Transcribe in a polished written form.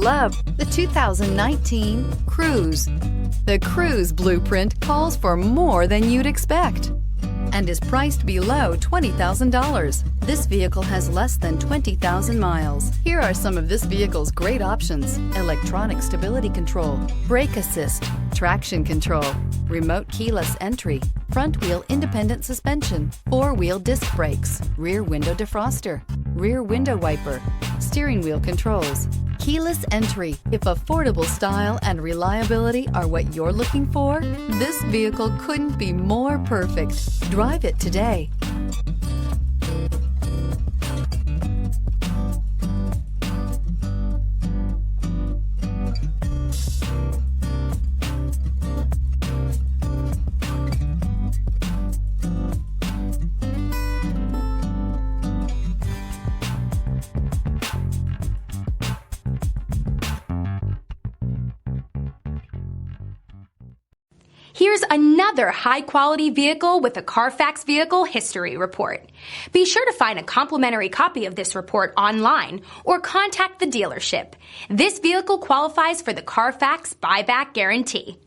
love the 2019 Cruze. The Cruze blueprint calls for more than you'd expect and is priced below $20,000. This vehicle has less than 20,000 miles. Here are some of this vehicle's great options: electronic stability control, brake assist, traction control, remote keyless entry, front wheel independent suspension, four-wheel disc brakes, rear window defroster, rear window wiper, steering wheel controls, keyless entry. If affordable style and reliability are what you're looking for, this vehicle couldn't be more perfect. Drive it today. Here's another high-quality vehicle with a Carfax Vehicle History Report. Be sure to find a complimentary copy of this report online or contact the dealership. This vehicle qualifies for the Carfax Buyback Guarantee.